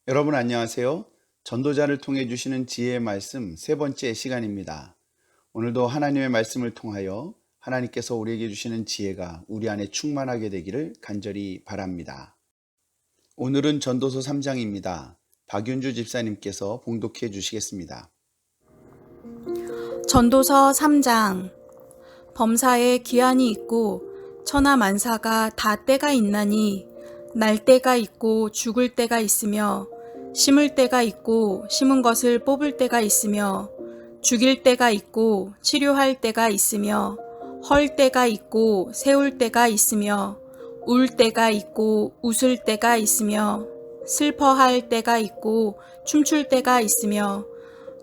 여러분 안녕하세요. 전도자를 통해 주시는 지혜의 말씀 세 번째 시간입니다. 오늘도 하나님의 말씀을 통하여 하나님께서 우리에게 주시는 지혜가 우리 안에 충만하게 되기를 간절히 바랍니다. 오늘은 전도서 3장입니다. 박윤주 집사님께서 봉독해 주시겠습니다. 전도서 3장. 범사에 기한이 있고 천하 만사가 다 때가 있나니 날 때가 있고 죽을 때가 있으며 심을 때가 있고 심은 것을 뽑을 때가 있으며 죽일 때가 있고 치료할 때가 있으며 헐 때가 있고 세울 때가 있으며 울 때가 있고 웃을 때가 있으며 슬퍼할 때가 있고 춤출 때가 있으며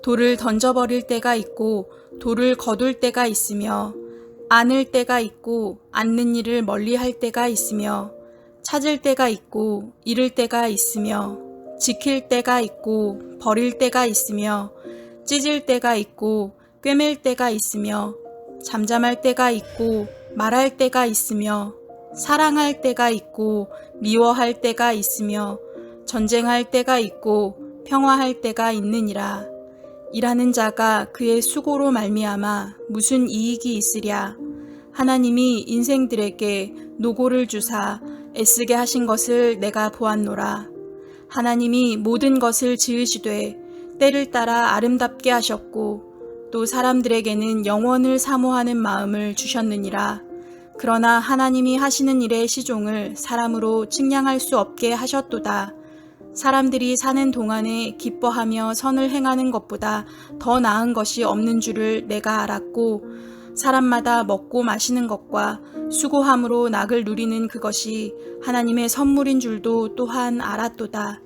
돌을 던져버릴 때가 있고 돌을 거둘 때가 있으며 안을 때가 있고 앉는 일을 멀리할 때가 있으며 찾을 때가 있고 잃을 때가 있으며 지킬 때가 있고 버릴 때가 있으며 찢을 때가 있고 꿰맬 때가 있으며 잠잠할 때가 있고 말할 때가 있으며 사랑할 때가 있고 미워할 때가 있으며 전쟁할 때가 있고 평화할 때가 있느니라. 일하는 자가 그의 수고로 말미암아 무슨 이익이 있으랴. 하나님이 인생들에게 노고를 주사 애쓰게 하신 것을 내가 보았노라. 하나님이 모든 것을 지으시되 때를 따라 아름답게 하셨고 또 사람들에게는 영원을 사모하는 마음을 주셨느니라. 그러나 하나님이 하시는 일의 시종을 사람으로 측량할 수 없게 하셨도다. 사람들이 사는 동안에 기뻐하며 선을 행하는 것보다 더 나은 것이 없는 줄을 내가 알았고 사람마다 먹고 마시는 것과 수고함으로 낙을 누리는 그것이 하나님의 선물인 줄도 또한 알았도다.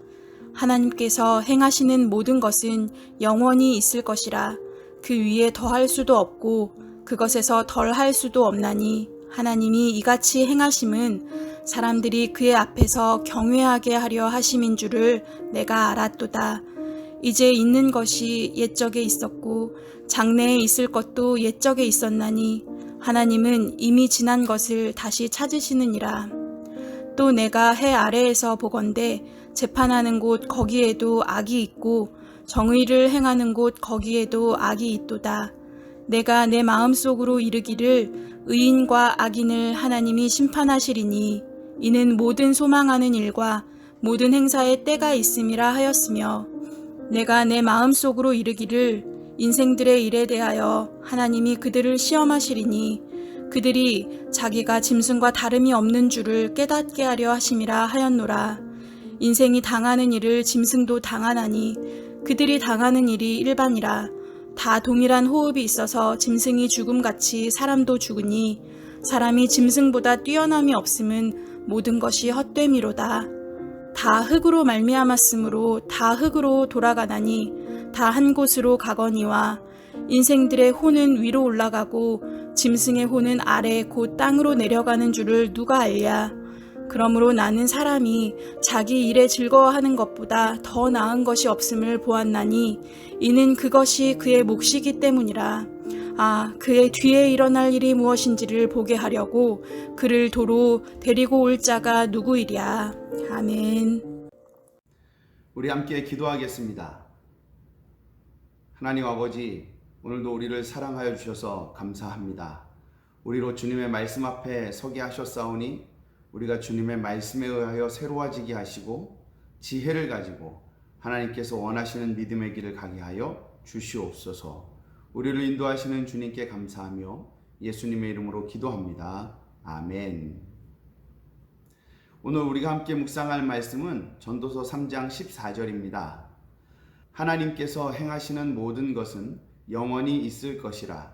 하나님께서 행하시는 모든 것은 영원히 있을 것이라. 그 위에 더할 수도 없고 그것에서 덜할 수도 없나니 하나님이 이같이 행하심은 사람들이 그의 앞에서 경외하게 하려 하심인 줄을 내가 알았도다. 이제 있는 것이 옛적에 있었고 장래에 있을 것도 옛적에 있었나니 하나님은 이미 지난 것을 다시 찾으시느니라. 또 내가 해 아래에서 보건대 재판하는 곳 거기에도 악이 있고 정의를 행하는 곳 거기에도 악이 있도다. 내가 내 마음속으로 이르기를 의인과 악인을 하나님이 심판하시리니 이는 모든 소망하는 일과 모든 행사에 때가 있음이라 하였으며 내가 내 마음속으로 이르기를 인생들의 일에 대하여 하나님이 그들을 시험하시리니 그들이 자기가 짐승과 다름이 없는 줄을 깨닫게 하려 하심이라 하였노라. 인생이 당하는 일을 짐승도 당하나니 그들이 당하는 일이 일반이라. 다 동일한 호흡이 있어서 짐승이 죽음같이 사람도 죽으니 사람이 짐승보다 뛰어남이 없음은 모든 것이 헛됨이로다. 다 흙으로 말미암았으므로 다 흙으로 돌아가나니 다 한 곳으로 가거니와 인생들의 혼은 위로 올라가고 짐승의 혼은 아래 곧 땅으로 내려가는 줄을 누가 알랴. 그러므로 나는 사람이 자기 일에 즐거워하는 것보다 더 나은 것이 없음을 보았나니 이는 그것이 그의 몫이기 때문이라. 그의 뒤에 일어날 일이 무엇인지를 보게 하려고 그를 도로 데리고 올 자가 누구이랴. 아멘. 우리 함께 기도하겠습니다. 하나님 아버지, 오늘도 우리를 사랑하여 주셔서 감사합니다. 우리로 주님의 말씀 앞에 서게 하셨사오니 우리가 주님의 말씀에 의하여 새로워지게 하시고 지혜를 가지고 하나님께서 원하시는 믿음의 길을 가게 하여 주시옵소서. 우리를 인도하시는 주님께 감사하며 예수님의 이름으로 기도합니다. 아멘. 오늘 우리가 함께 묵상할 말씀은 전도서 3장 14절입니다. 하나님께서 행하시는 모든 것은 영원히 있을 것이라.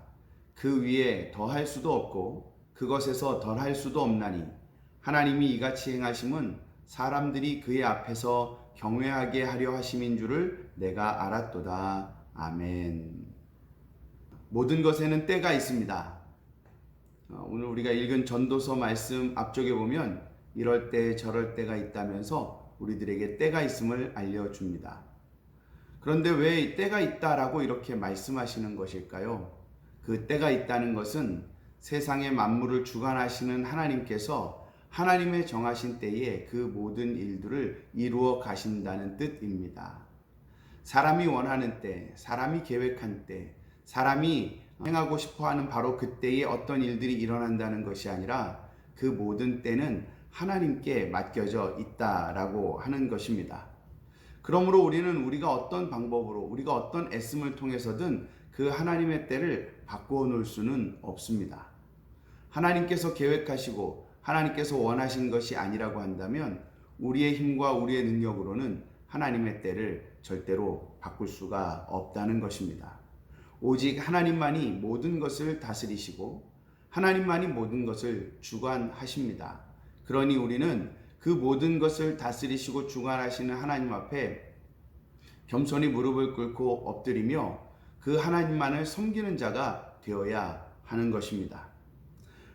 그 위에 더할 수도 없고 그것에서 덜할 수도 없나니 하나님이 이같이 행하심은 사람들이 그의 앞에서 경외하게 하려 하심인 줄을 내가 알았도다. 아멘. 모든 것에는 때가 있습니다. 오늘 우리가 읽은 전도서 말씀 앞쪽에 보면 이럴 때 저럴 때가 있다면서 우리들에게 때가 있음을 알려줍니다. 그런데 왜 때가 있다라고 이렇게 말씀하시는 것일까요? 그 때가 있다는 것은 세상의 만물을 주관하시는 하나님께서 하나님의 정하신 때에 그 모든 일들을 이루어 가신다는 뜻입니다. 사람이 원하는 때, 사람이 계획한 때, 사람이 행하고 싶어하는 바로 그때에 어떤 일들이 일어난다는 것이 아니라 그 모든 때는 하나님께 맡겨져 있다라고 하는 것입니다. 그러므로 우리는 우리가 어떤 방법으로, 우리가 어떤 애씀을 통해서든 그 하나님의 때를 바꾸어 놓을 수는 없습니다. 하나님께서 계획하시고 하나님께서 원하신 것이 아니라고 한다면 우리의 힘과 우리의 능력으로는 하나님의 때를 절대로 바꿀 수가 없다는 것입니다. 오직 하나님만이 모든 것을 다스리시고 하나님만이 모든 것을 주관하십니다. 그러니 우리는 그 모든 것을 다스리시고 주관하시는 하나님 앞에 겸손히 무릎을 꿇고 엎드리며 그 하나님만을 섬기는 자가 되어야 하는 것입니다.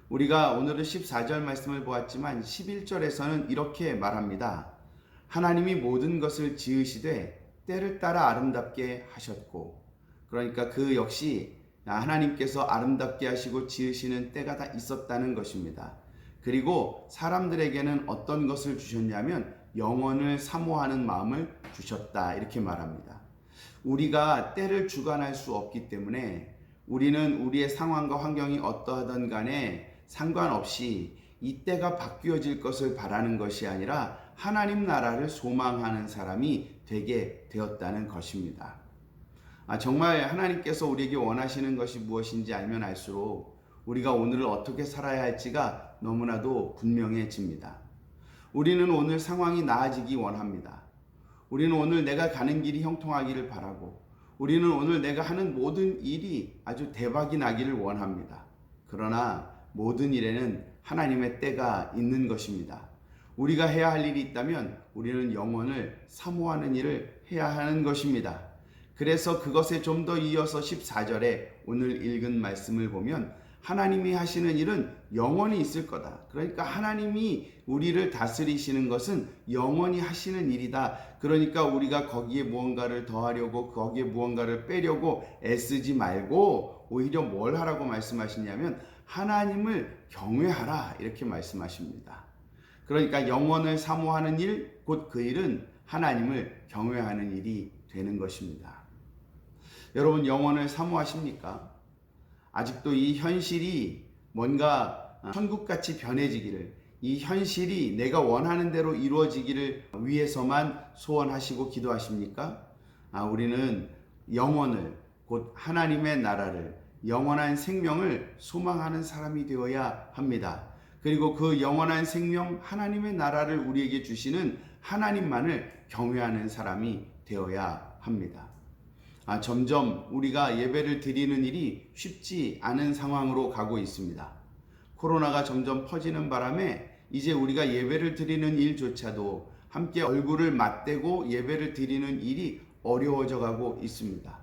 우리가 오늘은 14절 말씀을 보았지만 11절에서는 이렇게 말합니다. 하나님이 모든 것을 지으시되 때를 따라 아름답게 하셨고, 그러니까 그 역시 하나님께서 아름답게 하시고 지으시는 때가 다 있었다는 것입니다. 그리고 사람들에게는 어떤 것을 주셨냐면 영원을 사모하는 마음을 주셨다, 이렇게 말합니다. 우리가 때를 주관할 수 없기 때문에 우리는 우리의 상황과 환경이 어떠하든 간에 상관없이 이 때가 바뀌어질 것을 바라는 것이 아니라 하나님 나라를 소망하는 사람이 되게 되었다는 것입니다. 정말 하나님께서 우리에게 원하시는 것이 무엇인지 알면 알수록 우리가 오늘을 어떻게 살아야 할지가 너무나도 분명해집니다. 우리는 오늘 상황이 나아지기 원합니다. 우리는 오늘 내가 가는 길이 형통하기를 바라고, 우리는 오늘 내가 하는 모든 일이 아주 대박이 나기를 원합니다. 그러나 모든 일에는 하나님의 때가 있는 것입니다. 우리가 해야 할 일이 있다면 우리는 영원을 사모하는 일을 해야 하는 것입니다. 그래서 그것에 좀 더 이어서 14절에 오늘 읽은 말씀을 보면 하나님이 하시는 일은 영원히 있을 거다. 그러니까 하나님이 우리를 다스리시는 것은 영원히 하시는 일이다. 그러니까 우리가 거기에 무언가를 더하려고, 거기에 무언가를 빼려고 애쓰지 말고 오히려 뭘 하라고 말씀하시냐면 하나님을 경외하라, 이렇게 말씀하십니다. 그러니까 영원을 사모하는 일, 곧 그 일은 하나님을 경외하는 일이 되는 것입니다. 여러분, 영원을 사모하십니까? 아직도 이 현실이 뭔가 천국같이 변해지기를, 이 현실이 내가 원하는 대로 이루어지기를 위해서만 소원하시고 기도하십니까? 우리는 영원을, 곧 하나님의 나라를, 영원한 생명을 소망하는 사람이 되어야 합니다. 그리고 그 영원한 생명, 하나님의 나라를 우리에게 주시는 하나님만을 경외하는 사람이 되어야 합니다. 점점 우리가 예배를 드리는 일이 쉽지 않은 상황으로 가고 있습니다. 코로나가 점점 퍼지는 바람에 이제 우리가 예배를 드리는 일조차도 함께 얼굴을 맞대고 예배를 드리는 일이 어려워져 가고 있습니다.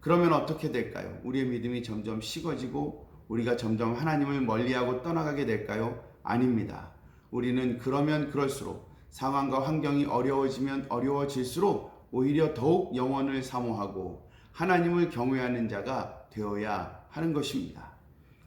그러면 어떻게 될까요? 우리의 믿음이 점점 식어지고 우리가 점점 하나님을 멀리하고 떠나가게 될까요? 아닙니다. 우리는 그러면 그럴수록, 상황과 환경이 어려워지면 어려워질수록 오히려 더욱 영원을 사모하고 하나님을 경외하는 자가 되어야 하는 것입니다.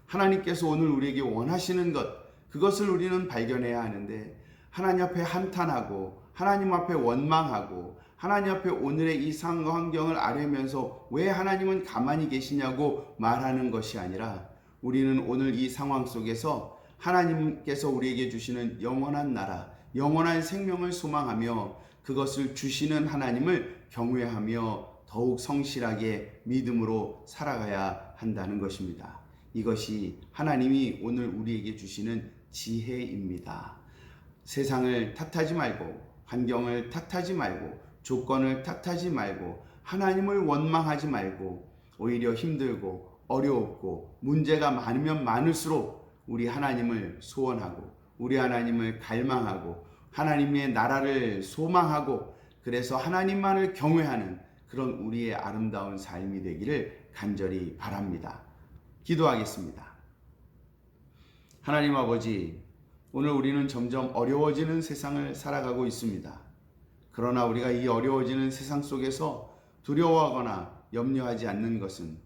하나님께서 오늘 우리에게 원하시는 것, 그것을 우리는 발견해야 하는데, 하나님 앞에 한탄하고 하나님 앞에 원망하고 하나님 앞에 오늘의 이 상황과 환경을 아뢰면서 왜 하나님은 가만히 계시냐고 말하는 것이 아니라, 우리는 오늘 이 상황 속에서 하나님께서 우리에게 주시는 영원한 나라, 영원한 생명을 소망하며 그것을 주시는 하나님을 경외하며 더욱 성실하게 믿음으로 살아가야 한다는 것입니다. 이것이 하나님이 오늘 우리에게 주시는 지혜입니다. 세상을 탓하지 말고, 환경을 탓하지 말고, 조건을 탓하지 말고, 하나님을 원망하지 말고, 오히려 힘들고 어려웠고 문제가 많으면 많을수록 우리 하나님을 소원하고 우리 하나님을 갈망하고 하나님의 나라를 소망하고, 그래서 하나님만을 경외하는 그런 우리의 아름다운 삶이 되기를 간절히 바랍니다. 기도하겠습니다. 하나님 아버지, 오늘 우리는 점점 어려워지는 세상을 살아가고 있습니다. 그러나 우리가 이 어려워지는 세상 속에서 두려워하거나 염려하지 않는 것은,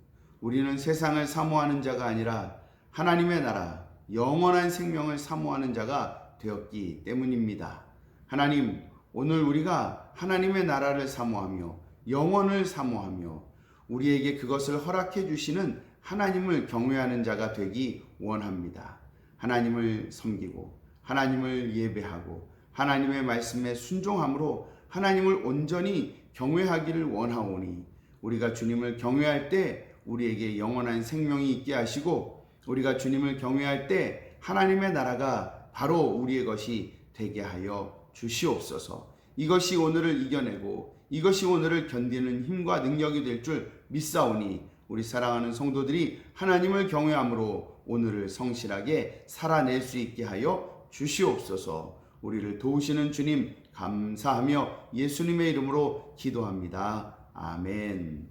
우리는 세상을 사모하는 자가 아니라 하나님의 나라, 영원한 생명을 사모하는 자가 되었기 때문입니다. 하나님, 오늘 우리가 하나님의 나라를 사모하며 영원을 사모하며 우리에게 그것을 허락해 주시는 하나님을 경외하는 자가 되기 원합니다. 하나님을 섬기고 하나님을 예배하고 하나님의 말씀에 순종함으로 하나님을 온전히 경외하기를 원하오니 우리가 주님을 경외할 때 우리에게 영원한 생명이 있게 하시고 우리가 주님을 경외할 때 하나님의 나라가 바로 우리의 것이 되게 하여 주시옵소서. 이것이 오늘을 이겨내고 이것이 오늘을 견디는 힘과 능력이 될 줄 믿사오니 우리 사랑하는 성도들이 하나님을 경외함으로 오늘을 성실하게 살아낼 수 있게 하여 주시옵소서. 우리를 도우시는 주님 감사하며 예수님의 이름으로 기도합니다. 아멘.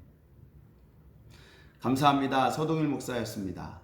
감사합니다. 서동일 목사였습니다.